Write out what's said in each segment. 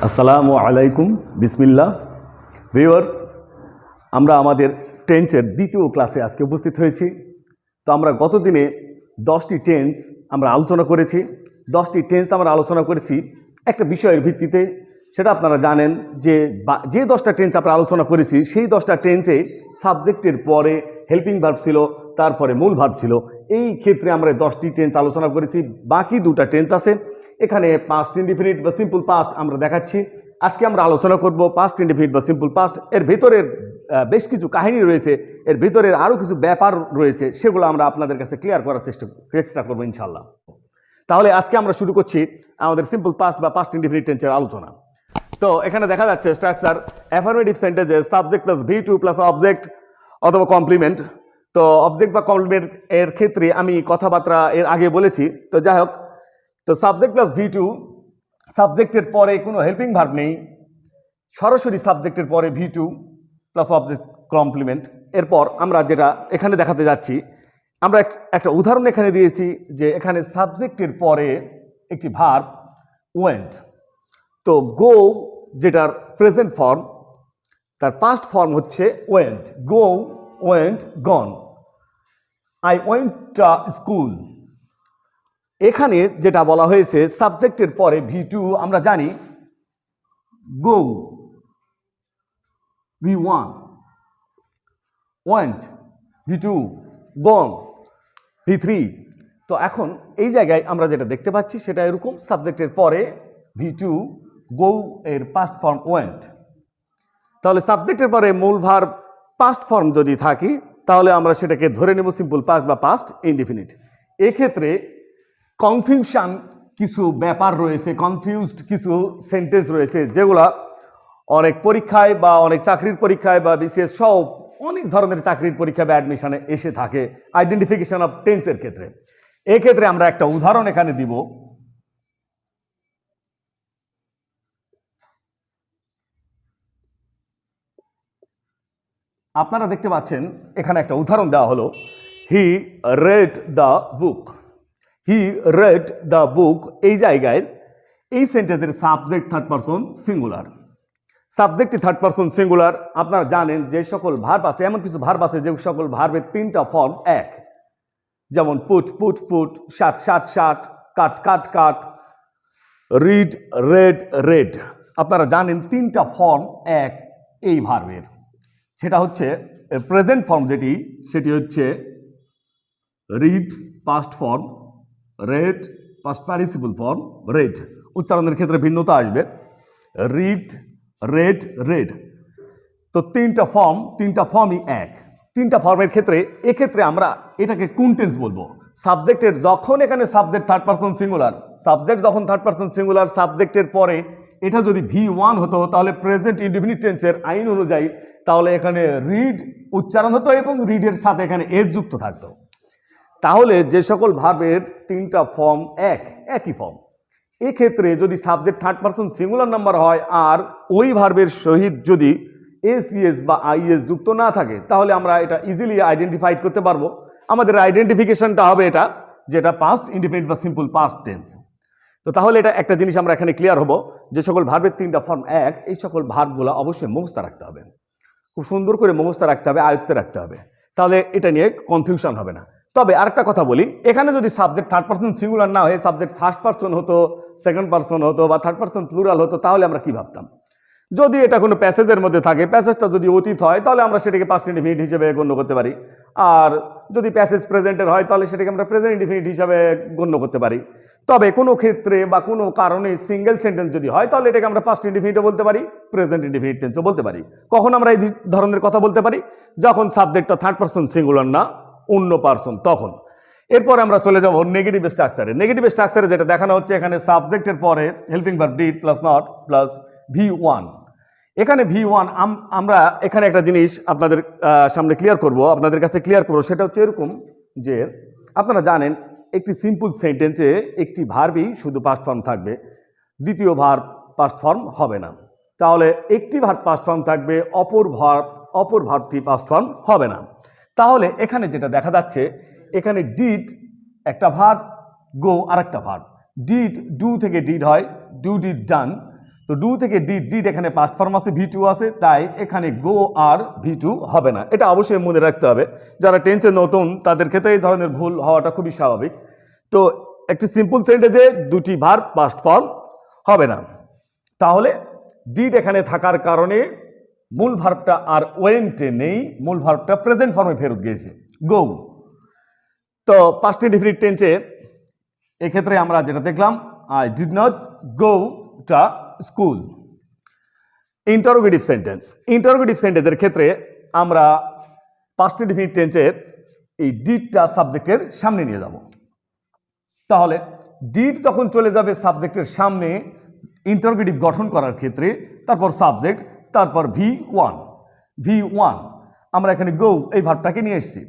আসসালামু আলাইকুম বিসমিল্লাহ ভিউয়ার্স, আমরা আমাদের টেন্সের দ্বিতীয় ক্লাসে আজকে উপস্থিত হয়েছি। তো আমরা গত দিনে 10টি টেন্স আমরা আলোচনা করেছি। 10টি টেন্স আমরা আলোচনা করেছি একটা বিষয়ের ভিত্তিতে। সেটা আপনারা জানেন যে 10টা টেন্স আমরা আলোচনা করেছি সেই 10টা টেন্সে সাবজেক্টের পরে হেল্পিং ভার্ব ছিল, তারপরে মূল ভার্ব ছিল। এই ক্ষেত্রে আমরা 10টি টেন্স আলোচনা করেছি। বাকি দুটা টেন্স আছে, এখানে পাস্ট ইনডিফিনিট বা সিম্পল পাস্ট আমরা দেখাচ্ছি। আজকে আমরা আলোচনা করব পাস্ট ইনডিফিনিট বা সিম্পল পাস্ট। এর ভিতরের বেশ কিছু কাহিনী রয়েছে, এর ভিতরের আরও কিছু ব্যাপার রয়েছে, সেগুলো আমরা আপনাদের কাছে ক্লিয়ার করার চেষ্টা করবো ইনশাল্লাহ। তাহলে আজকে আমরা শুরু করছি আমাদের সিম্পল পাস্ট বা পাস্ট ইনডিফিনিট টেন্সের আলোচনা। তো এখানে দেখা যাচ্ছে স্ট্রাকচার অ্যাফার্মেটিভ সেন্টেন্সে subject plus V2 plus object অথবা কমপ্লিমেন্ট। তো অবজেক্ট বা কমপ্লিমেন্ট এর ক্ষেত্রে আমি কথাবার্তা এর আগে বলেছি। তো যাই হোক, তো সাবজেক্ট প্লাস V2, সাবজেক্টের পরে কোনো হেল্পিং ভার্ব নেই, সরাসরি সাবজেক্টের পরে V2 প্লাস অবজেক্ট কমপ্লিমেন্ট। এরপর আমরা যেটা এখানে দেখাতে যাচ্ছি, আমরা একটা উদাহরণ এখানে দিয়েছি যে এখানে সাবজেক্টের পরে একটি ভার্ব ওয়েন্ট। তো গো যেটার প্রেজেন্ট ফর্ম, তার পাস্ট ফর্ম হচ্ছে went. Go, went, gone. I went to school. এখানে যেটা বলা হয়েছে সাবজেক্টের পরে V2, আমরা জানি গো V1, ওয়েন্ট V2, গন V3। তো এখন এই জায়গায় আমরা যেটা দেখতে পাচ্ছি সেটা এরকম, সাবজেক্টের পরে V2, গো এর পাস্ট ফর্ম ওয়েন্ট। তাহলে সাবজেক্টের পরে মূল ভার্ব পাস্ট ফর্ম যদি থাকি তাহলে আমরা সেটাকে ধরে নেব সিম্পল পাস্ট বা পাস্ট ইনডিফিনিট। এক্ষেত্রে কনফিউশন কিছু ব্যাপার রয়েছে, কনফিউজড কিছু সেন্টেন্স রয়েছে, যেগুলা অনেক পরীক্ষায় বা অনেক চাকরির পরীক্ষায় বা বিসিএস সহ অনেক ধরনের চাকরির পরীক্ষা বা অ্যাডমিশনে এসে থাকে আইডেন্টিফিকেশন অফ টেন্সের ক্ষেত্রে। এক্ষেত্রে আমরা একটা উদাহরণ এখানে দিব। আপনারা দেখতে পাচ্ছেন এখানে একটা উদাহরণ দেওয়া হলো, he read the book. He read the book, এই জায়গায় এই সেন্টেন্সের সাবজেক্ট থার্ড পারসন সিঙ্গুলার। সাবজেক্টটি থার্ড পারসন সিঙ্গুলার। আপনারা জানেন যে সকল ভার্ব আছে, এমন কিছু ভার্ব আছে যে সকল ভার্বের 3টা ফর্ম এক, যেমন put put put, shut shut shut, cut cut cut, read read read. আপনারা জানেন 3টা ফর্ম এক এই ভার্বের। সেটা হচ্ছে প্রেজেন্ট ফর্ম যেটি, সেটি হচ্ছে read past form, red past participle form, red. উচ্চারণের ক্ষেত্রে ভিন্নতা আসবে, রিড রেড রেড। তো 3টা ফর্মই এক। 3টা ফর্মের ক্ষেত্রে এক্ষেত্রে আমরা এটাকে কোন টেন্স বলবো? সাবজেক্টের যখন এখানে subject third person singular, subject যখন থার্ড পারসন সিঙ্গুলার, সাবজেক্টের পরে এটা যদি V1 হতো তাহলে প্রেজেন্ট ইনডিফিনিট টেন্সের আইন অনুযায়ী তাহলে এখানে রিড উচ্চারণ হতো এবং রিডের সাথে এখানে এস যুক্ত থাকতো। তাহলে যে সকল ভার্বের 3টা ফর্ম একই ফর্ম, এক্ষেত্রে যদি subject third person singular number হয় আর ওই ভার্বের সহিত যদি এস বা আইএস যুক্ত না থাকে তাহলে আমরা এটা ইজিলি আইডেন্টিফাইড করতে পারবো। আমাদের আইডেন্টিফিকেশনটা হবে এটা, যেটা পাস্ট ইনডিফিনিট বা সিম্পল পাস্ট টেন্স। তো তাহলে এটা একটা জিনিস আমরা এখানে ক্লিয়ার হব, যে সকল ভার্বের 3টা ফর্ম এক, এই সকল ভার্বগুলো অবশ্যই মুখস্থ রাখতে হবে, খুব সুন্দর করে মুখস্থ রাখতে হবে, আয়ত্তে রাখতে হবে, তাহলে এটা নিয়ে কনফিউশন হবে না। তবে আরেকটা কথা বলি, এখানে যদি সাবজেক্ট থার্ড পারসন সিঙ্গুলার না হয়ে সাবজেক্ট ফার্স্ট পারসন হতো, সেকেন্ড পারসন হতো বা থার্ড পারসন প্লুরাল হতো, তাহলে আমরা কি ভাবতাম? যদি এটা কোনো প্যাসেজের মধ্যে থাকে, প্যাসেজটা যদি অতীত হয় তাহলে আমরা সেটাকে পাস্ট ইনডিফিনিট হিসেবে গণ্য করতে পারি। আর যদি প্যাসেজ প্রেজেন্টের হয় তাহলে সেটাকে আমরা প্রেজেন্ট ইনডিফিনিট হিসাবে গণ্য করতে পারি। তবে কোনো ক্ষেত্রে বা কোনো কারণে সিঙ্গেল সেন্টেন্স যদি হয় তাহলে এটাকে আমরা পাস্ট ইনডিফিনিটও বলতে পারি, প্রেজেন্ট ইনডিফিনিট টেন্সও বলতে পারি। কখন আমরা এই ধরনের কথা বলতে পারি? যখন সাবজেক্টটা থার্ড পারসন সিঙ্গুলার না, অন্য পারসন, তখন। এরপর আমরা চলে যাব নেগেটিভ স্ট্রাকচারে। নেগেটিভ স্ট্রাকচারে যেটা দেখানো হচ্ছে এখানে সাবজেক্টের পরে helping verb did plus not plus V1। এখানে V1 আমরা এখানে একটা জিনিস আপনাদের সামনে ক্লিয়ার করব, আপনাদের কাছে ক্লিয়ার করবো। সেটা হচ্ছে এরকম যে আপনারা জানেন একটি সিম্পল সেন্টেন্সে একটি ভার্বই শুধু পাস্ট ফর্ম থাকবে, দ্বিতীয় ভার্ব পাস্ট ফর্ম হবে না। তাহলে একটি ভার্ব পাস্ট ফর্ম থাকবে, অপর ভার্বটি পাস্ট ফর্ম হবে না। তাহলে এখানে যেটা দেখা যাচ্ছে, এখানে ডিড একটা ভার্ব, গো আরেকটা ভার্ব। ডিড, ডু থেকে ডিড হয়, ডু ডিড ডান। তো ডু থেকে ডিড, ডিড এখানে পাস্ট ফর্ম আছে, ভি টু আছে, তাই এখানে গো আর ভি টু হবে না। এটা অবশ্যই মনে রাখতে হবে, যারা টেন্সে নতুন তাদের ক্ষেত্রে এই ধরনের ভুল হওয়াটা খুবই স্বাভাবিক। তো একটি সিম্পল সেন্টেন্সে দুটি ভার্ব পাস্ট ফর্ম হবে না। তাহলে ডিড এখানে থাকার কারণে মূল ভার্বটা আর ওয়েন্টে নেই, মূল ভার্বটা প্রেজেন্ট ফর্মে ফেরত গিয়েছে, গো। তো পাস্ট ইনডেফিনিট টেন্সে এক্ষেত্রে আমরা যেটা দেখলাম, I did not go to school. Interrogative sentence, interrogative সেন্টেন্সের ক্ষেত্রে আমরা পাস্ট ইনডেফিনিট টেন্সের এই ডিডটা সাবজেক্টের সামনে নিয়ে যাব। তাহলে ডিড যখন চলে যাবে সাবজেক্টের সামনে ইন্টারোগেটিভ গঠন করার ক্ষেত্রে, তারপর সাবজেক্ট, তারপর ভি ওয়ান, আমরা এখানে গো এই ভার্বটাকে নিয়ে এসেছি।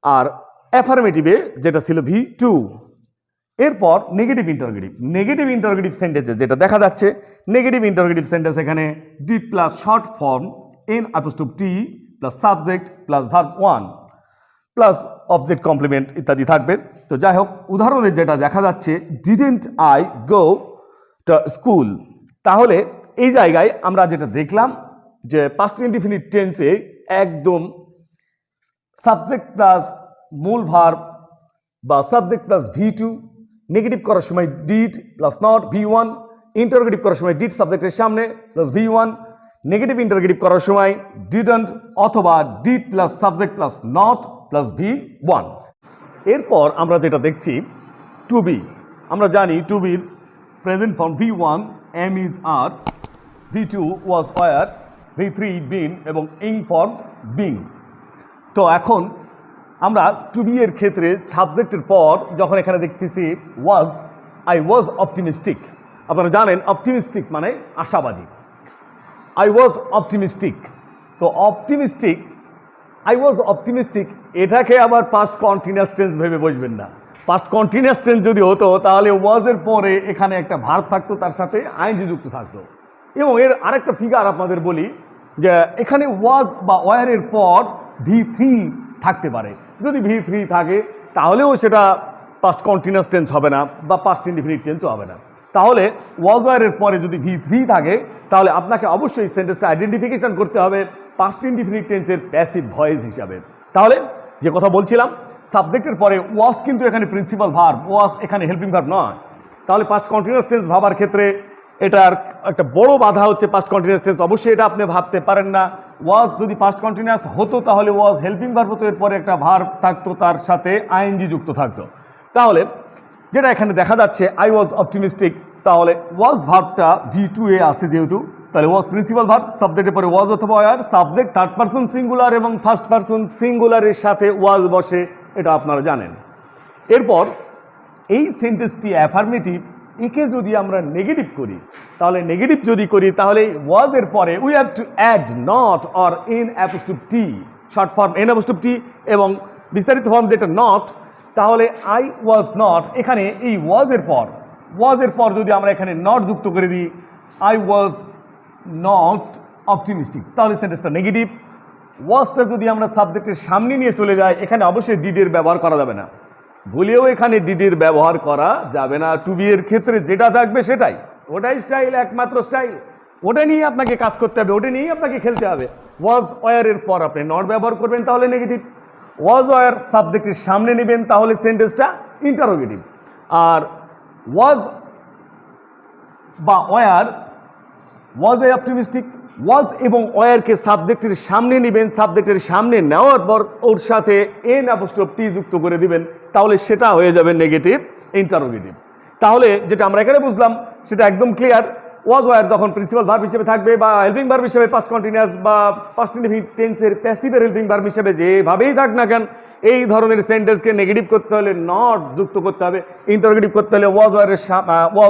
আর অ্যাফার্মেটিভে যেটা ছিল ভি টু, এরপর নেগেটিভ ইন্টারোগেটিভ সেন্টেন্সে যেটা দেখা যাচ্ছে, নেগেটিভ ইন্টারোগেটিভ সেন্টেন্স এখানে did plus short form N apostrophe t plus subject plus verb one plus object complement ইত্যাদি থাকবে। তো যাই হোক, উদাহরণে যেটা দেখা যাচ্ছে, didn't I go to school. তাহলে এই জায়গায় আমরা যেটা দেখলাম যে পাস্ট ইনডেফিনিট টেন্সে একদম সাবজেক্ট প্লাস মূল ভার্ব বা subject plus V two, negative করার সময় did plus not V one, interrogative করার সময় ডিড সাবজেক্টের সামনে plus V one, negative interrogative করার সময় ডিডন্ট অথবা did plus subject plus not plus V one. এরপর আমরা যেটা দেখছি টু বি, আমরা জানি টু বির present form V one am is are, V two was were, V three been এবং ইং ফর্ম বিং। তো এখন আমরা টু বি এর ক্ষেত্রে সাবজেক্টের পর যখন এখানে দেখতেছি ওয়াজ, আই ওয়াজ অপটিমিস্টিক। আপনারা জানেন অপটিমিস্টিক মানে আশাবাদী, আই ওয়াজ অপটিমিস্টিক। তো অপটিমিস্টিক, আই ওয়াজ অপটিমিস্টিক, এটাকে আবার পাস্ট কন্টিনিউয়াস টেন্স ভেবে বসবেন না। পাস্ট কন্টিনিউয়াস টেন্স যদি হতো তাহলে ওয়াজের পরে এখানে একটা ভার্ব থাকতো, তার সাথে আইএনজি যুক্ত থাকতো। এবং এর আরেকটা ফিগার আপনাদের বলি, যে এখানে ওয়াজ বা ওয়ারের পর ভি থ্রি থাকতে পারে। যদি ভি থ্রি থাকে তাহলেও সেটা পাস্ট কন্টিনিউয়াস টেন্স হবে না বা পাস্ট ইনডেফিনিট টেন্সও হবে না। তাহলে ওয়াজ ওয়ারের পরে যদি ভি থ্রি থাকে তাহলে আপনাকে অবশ্যই সেন্টেন্সটা আইডেন্টিফিকেশন করতে হবে পাস্ট ইনডেফিনিট টেন্সের প্যাসিভ ভয়েস হিসাবে। তাহলে যে কথা বলছিলাম, সাবজেক্টের পরে ওয়াজ কিন্তু এখানে প্রিন্সিপাল ভার্ব, ওয়াজ এখানে হেল্পিং ভার্ব নয়। তাহলে পাস্ট কন্টিনিউয়াস টেন্স ভাবার ক্ষেত্রে এটার একটা বড় বাধা হচ্ছে পাস্ট কন্টিনিউয়াস টেন্স। অবশ্যই এটা আপনি ভাবতে পারেন না, ওয়াজ যদি পাস্ট কন্টিনিউয়াস হতো তাহলে ওয়াজ হেল্পিং ভার্ব হতো, এরপরে একটা ভার্ব থাকতো, তার সাথে আইএনজি যুক্ত থাকতো। তাহলে যেটা এখানে দেখা যাচ্ছে আই ওয়াজ অপটিমিস্টিক, তাহলে ওয়াজ ভার্বটা ভি টু এ আছে যেহেতু, তাহলে ওয়াজ প্রিন্সিপাল ভার্ব, সাবজেক্টের পরে ওয়াজ অথবা were, subject third person singular এবং ফার্স্ট পারসন সিঙ্গুলারের সাথে ওয়াজ বসে, এটা আপনারা জানেন। এরপর এই সেন্টেন্সটি অ্যাফার্মেটিভ, একে যদি আমরা নেগেটিভ করি, তাহলে নেগেটিভ যদি করি তাহলে ওয়াজের পরে we have to add not or N apostrophe T, short form N apostrophe T এবং বিস্তারিত ফর্ম যেটা নট। তাহলে আই ওয়াজ নট, এখানে এই ওয়াজের পর যদি আমরা এখানে নট যুক্ত করে দিই, আই ওয়াজ নট অপটিমিস্টিক, তাহলে সেন্টেন্সটা নেগেটিভ। ওয়াজটা যদি আমরা সাবজেক্টের সামনে নিয়ে চলে যাই, এখানে অবশ্যই ডিডের ব্যবহার করা যাবে না, ভুলেও এখানে ডিডির ব্যবহার করা যাবে না। টু বি এর ক্ষেত্রে যেটা থাকবে সেটাই, ওটাই স্টাইল, একমাত্র স্টাইল, ওটা নিয়ে আপনাকে কাজ করতে হবে, ওটা নিয়েই আপনাকে খেলতে হবে। ওয়াজ ওয়ারের পর আপনি নট ব্যবহার করবেন তাহলে নেগেটিভ, ওয়াজ ওয়ার সাবজেক্টের সামনে নেবেন তাহলে সেন্টেন্সটা ইন্টারোগেটিভ। আর ওয়াজ বা ওয়ার, ওয়াজ এ অপটিমিস্টিক, ওয়াজ এবং ওয়ারকে সাবজেক্টের সামনে নেবেন, সাবজেক্টের সামনে নেওয়ার পর ওর সাথে এন অ্যাপোস্ট্রোফ টি যুক্ত করে দিবেন, তাহলে সেটা হয়ে যাবে নেগেটিভ ইন্টারোগেটিভ। তাহলে যেটা আমরা এখানে বুঝলাম সেটা একদম ক্লিয়ার, ওয়াজ ওয়ার তখন প্রিন্সিপাল ভার্ব হিসেবে থাকবে বা হেল্পিং ভার্ব হিসেবে পাস্ট কন্টিনিউয়াস বা পাস্ট ইনডেফিনিট টেন্সের প্যাসিভের হেল্পিং ভার্ব হিসেবে যেভাবেই থাক না কেন, এই ধরনের সেন্টেন্সকে নেগেটিভ করতে হলে নট যুক্ত করতে হবে, ইন্টারোগেটিভ করতে হলে ওয়াজ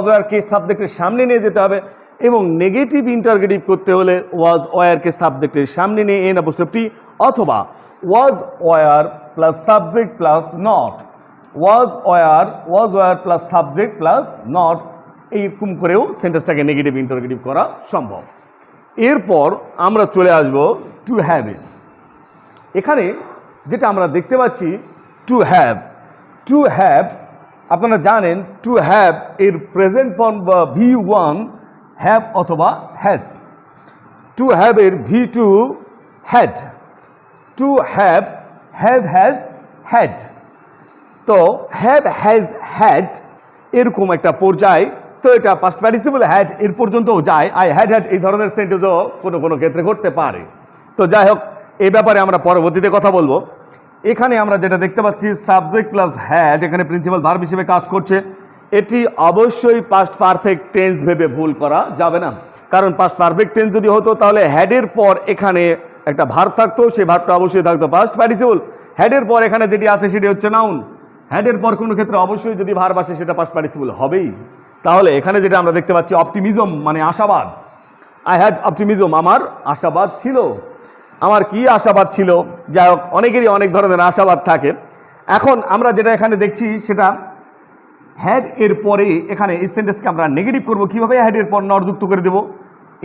ওয়ারকে সাবজেক্টের সামনে নিয়ে যেতে হবে, এবং নেগেটিভ ইন্টারোগেটিভ করতে হলে ওয়াজ ওয়ারকে সাবজেক্টের সামনে নিয়ে এন অ্যাপোস্ট্রোফ টি অথবা was were plus subject plus not, was were plus subject plus not, এইরকম করেও সেন্টেন্সটাকে নেগেটিভ ইন্টারোগেটিভ করা সম্ভব। এরপর আমরা চলে আসব টু হ্যাভ এ। এখানে যেটা আমরা দেখতে পাচ্ছি টু হ্যাভ, আপনারা জানেন টু হ্যাভ এর প্রেজেন্ট ফর্ম বা ভি ওয়ান হ্যাভ অথবা হ্যাজ। টু হ্যাভ এর V two had, to have, have has had. তো হ্যাভ হ্যাজ হ্যাড এরকম একটা পর্যায়, তো এটা পাস্ট পার্টিসিপল হ্যাড এর পর্যন্তও যায়। আই হ্যাড হ্যাড এই ধরনের সেন্টেন্সও কোনো কোনো ক্ষেত্রে ঘটতে পারে। তো যাই হোক, এই ব্যাপারে আমরা পরবর্তীতে কথা বলবো। এখানে আমরা যেটা দেখতে পাচ্ছি সাবজেক্ট প্লাস হ্যাড এখানে প্রিন্সিপাল ভার্ব হিসেবে কাজ করছে। এটি অবশ্যই পাস্ট পারফেক্ট টেন্স ভেবে ভুল করা যাবে না, কারণ পাস্ট পারফেক্ট টেন্স যদি হতো তাহলে হ্যাডের পর এখানে একটা ভার্ব থাকতো, সেই ভার্বটা অবশ্যই থাকতো পাস্ট পার্টিসিপল। হ্যাডের পর এখানে যেটি আছে সেটি হচ্ছে নাউন। হ্যাডের পর কোনো ক্ষেত্রে অবশ্যই যদি ভার্ব আসে সেটা পাস্ট পার্টিসিপল হবেই। তাহলে এখানে যেটা আমরা দেখতে পাচ্ছি অপটিমিজম মানে আশাবাদ। আই হ্যাড অপটিমিজম, আমার আশাবাদ ছিল। আমার কি আশাবাদ ছিল? যাই হোক, অনেকেরই অনেক ধরনের আশাবাদ থাকে। এখন আমরা যেটা এখানে দেখছি সেটা হ্যাড এর পরে এখানে এই সেন্টেন্সকে আমরা নেগেটিভ করব কিভাবে? হ্যাডের পর নট যুক্ত করে দেবো।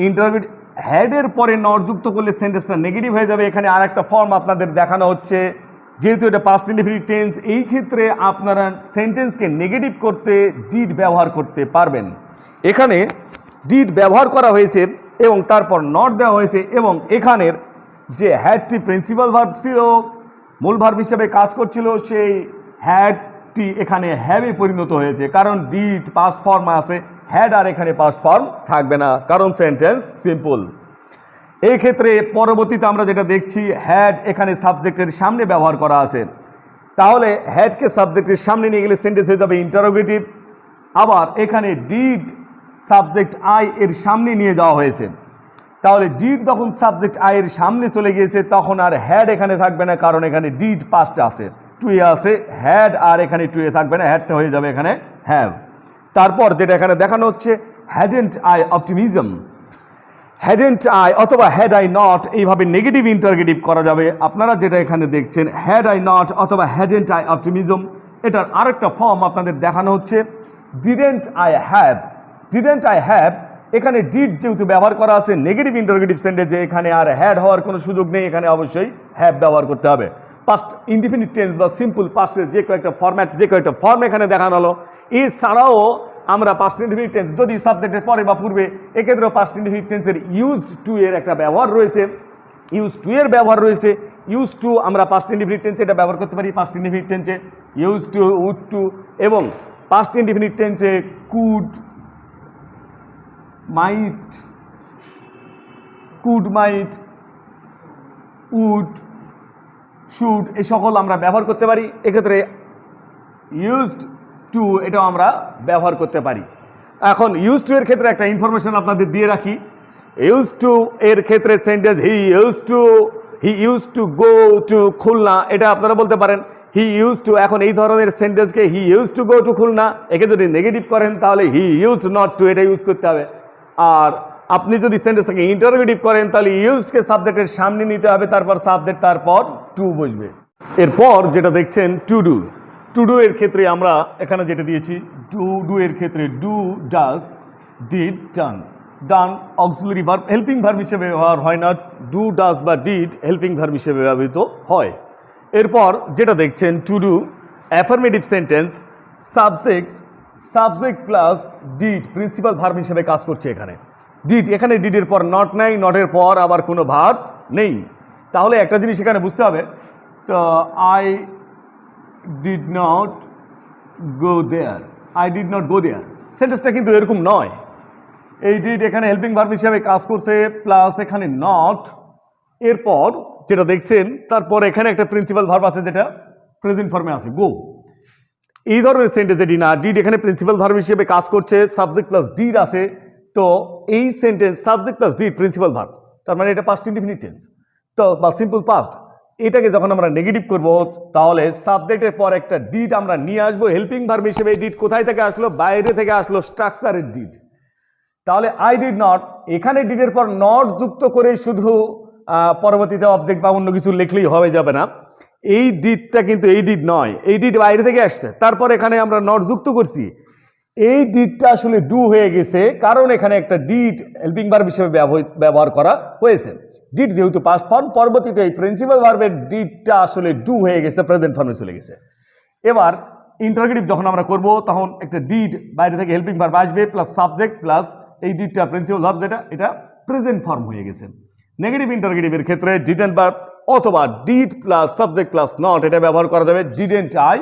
ইন্টারভিউ হ্যাডের পরে নট যুক্ত করলে সেন্টেন্সটা নেগেটিভ হয়ে যাবে। এখানে আর একটা ফর্ম আপনাদের দেখানো হচ্ছে, যেহেতু এটা পাস্ট ইনডেফিনিট টেন্স, এই ক্ষেত্রে আপনারা সেন্টেন্সকে নেগেটিভ করতে ডিড ব্যবহার করতে পারবেন। এখানে ডিড ব্যবহার করা হয়েছে এবং তারপর নট দেওয়া হয়েছে, এবং এখানের যে হ্যাডটি প্রিন্সিপাল ভার্ব ছিল, মূল ভার্ব হিসেবে কাজ করছিল, সেই হ্যাডটি এখানে হ্যাভে পরিণত হয়েছে, কারণ ডিড পাস্ট ফর্ম আছে, হ্যাড আর এখানে পাস্ট ফর্ম থাকবে না, কারণ সেন্টেন্স সিম্পল। এই ক্ষেত্রে পরবর্তীতে আমরা যেটা দেখছি হ্যাড এখানে সাবজেক্টের সামনে ব্যবহার করা আছে, তাহলে হ্যাডকে সাবজেক্টের সামনে নিয়ে গেলে সেন্টেন্স হয়ে যাবে ইন্টারোগেটিভ। আবার এখানে ডিড সাবজেক্ট আই এর সামনে নিয়ে যাওয়া হয়েছে, তাহলে ডিড যখন সাবজেক্ট আই এর সামনে চলে গিয়েছে তখন আর হ্যাড এখানে থাকবে না, কারণ এখানে ডিড পাস্ট আছে, টুয়ে আছে, হ্যাড আর এখানে টুয়ে থাকবে না, হ্যাডটা হয়ে যাবে এখানে হ্যাভ। তারপর যেটা এখানে দেখানো হচ্ছে hadn't I optimism. Hadn't I অথবা হ্যাড আই নট এইভাবে নেগেটিভ ইন্টারগেটিভ করা যাবে। আপনারা যেটা এখানে দেখছেন হ্যাড আই নট অথবা হ্যাডেন্ট আই অপটিমিজম, এটার আরেকটা ফর্ম আপনাদের দেখানো হচ্ছে didn't I have. Didn't I have, এখানে ডিড যেহেতু ব্যবহার করা আছে নেগেটিভ ইন্টারগেটিভ সেন্টেন্সে, এখানে আর হ্যাড হওয়ার কোনো সুযোগ নেই, এখানে অবশ্যই হ্যাভ ব্যবহার করতে হবে। পাস্ট ইনডিফিনিট টেন্স বা সিম্পল পাস্টের যে কয়েকটা ফরম্যাট, যে কয়েকটা ফর্ম এখানে দেখানো হলো, এছাড়াও আমরা পাস্ট ইনডিফিনিট টেন্স যদি সাবজেক্টের পরে বা পূর্বে, এক্ষেত্রেও পাস্ট ইনডিফিনিট টেন্সের ইউজড টু এর একটা ব্যবহার রয়েছে, ইউজ টু এর ব্যবহার রয়েছে। ইউজ টু আমরা পাস্ট ইনডিফিনিট টেন্সে এটা ব্যবহার করতে পারি, পাস্ট ইনডিফিনিট টেন্সে ইউজ টু, উড টু, এবং পাস্ট ইনডিফিনিট টেন্সে could, might, could might, would, should, এই সকল আমরা ব্যবহার করতে পারি। এক্ষেত্রে ইউজড টু এটাও আমরা ব্যবহার করতে পারি। এখন ইউজ টু এর ক্ষেত্রে একটা ইনফরমেশন আপনাদের দিয়ে রাখি। ইউজ টু এর ক্ষেত্রে sentence he use to go to Khulna, এটা আপনারা বলতে পারেন হি ইউজ টু। এখন এই ধরনের সেন্টেন্সকে he use to go to Khulna, একে যদি নেগেটিভ করেন তাহলে হি ইউজ নট টু এটা ইউজ করতে হবে। আর আপনি যদি সেন্টেন্সটাকে ইন্টারোগেটিভ করেন তাহলে ইউজকে সাবজেক্টের সামনে নিতে হবে, তারপর সাবজেক্ট, তারপর টু বসবে। এরপর যেটা দেখছেন টু ডু। টু ডু এর ক্ষেত্রে আমরা এখানে যেটা দিয়েছি, ডু এর ক্ষেত্রে do, does, did, done. Done auxiliary verb, helping verb হিসেবে ব্যবহার হয় না, ডু, ডাজ বা ডিড হেল্পিং ভার্ব হিসেবে ব্যবহৃত হয়। এরপর যেটা দেখছেন to do affirmative sentence, subject plus did principal verb হিসেবে কাজ করছে এখানে। ডিড, এখানে ডিডের পর নট নাই, নটের পর আবার কোনো ভার্ব নেই। তাহলে একটা জিনিস এখানে বুঝতে হবে, তো I did not go there, I did not go there সেন্টেন্সটা কিন্তু এরকম নয়। এই ডিড এখানে হেল্পিং ভার্ব হিসেবে কাজ করছে, প্লাস এখানে নট, এরপর যেটা দেখছেন তারপর এখানে একটা প্রিন্সিপাল ভার্ব আছে যেটা প্রেজেন্ট ফর্মে আছে, গো। এই ধরনের সেন্টেন্স এটি না, ডিড এখানে প্রিন্সিপাল ভার্ব হিসেবে কাজ করছে, সাবজেক্ট প্লাস ডিড আছে, তো এই sentence subject plus did principal verb, তার মানে এটা পাস্ট ইনডিফিনিট টেন্স তো বা সিম্পল পাস্ট। এটাকে যখন আমরা নেগেটিভ করব তাহলে সাবজেক্টের পর একটা ডিড আমরা নিয়ে আসবো হেল্পিং ভার্ব হিসেবে। ডিড কোথায় থেকে আসলো? বাইরে থেকে আসলো, স্ট্রাকচারের ডিড। তাহলে আই ডিড নট, এখানে ডিডের পর নট যুক্ত করে শুধু পরবর্তীতে অবজেক্ট বা অন্য কিছু লিখলেই হবে যাবে না। এই ডিডটা কিন্তু এই ডিড নয়, এই ডিড বাইরে থেকে আসছে, তারপর এখানে আমরা নট যুক্ত করছি। এই ডিডটা আসলে ডু হয়ে গেছে, কারণ এখানে একটা ডিড হেল্পিং ভার্ব হিসেবে ব্যবহার করা হয়েছে। ডিড যেহেতু পাস্ট ফর্ম, পরবর্তীতে এই প্রিন্সিপাল ভার্বের ডিডটা আসলে ডু হয়ে গেছে, প্রেজেন্ট ফর্মে চলে গেছে। এবার ইন্টারোগেটিভ যখন আমরা করব তখন একটা ডিড বাইরে থেকে হেল্পিং ভার্ব আসবে, প্লাস সাবজেক্ট প্লাস এই ডিডটা প্রিন্সিপাল ভার্ব যেটা এটা প্রেজেন্ট ফর্ম হয়ে গেছে। নেগেটিভ ইন্টারগেটিভের ক্ষেত্রে ডিডেন্ট ভার্ব অথবা did plus subject plus not এটা ব্যবহার করা যাবে ডিডেন্ট আই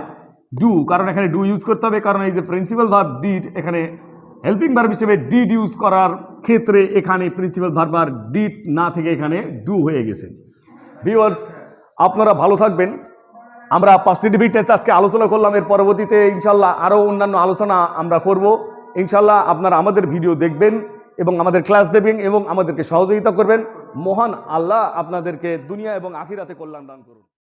ডু, কারণ এখানে ডু ইউজ করতে হবে, কারণ এই যে প্রিন্সিপাল ভার্ব ডিড এখানে হেল্পিং ভার্ব হিসেবে ডিড ইউজ করার ক্ষেত্রে এখানে প্রিন্সিপাল ভার্ব আর ডিড না থেকে এখানে ডু হয়ে গেছে। ভিউয়ার্স, আপনারা ভালো থাকবেন। আমরা পাস্টিটিভ টেন্স আজকে আলোচনা করলাম, এর পরবর্তীতে ইনশাল্লাহ আরও অন্যান্য আলোচনা আমরা করব। ইনশাল্লাহ আপনারা আমাদের ভিডিও দেখবেন এবং আমাদের ক্লাস দেবেন এবং আমাদেরকে সহযোগিতা করবেন। মহান আল্লাহ আপনাদেরকে দুনিয়া এবং আখিরাতে কল্যাণ দান করুন।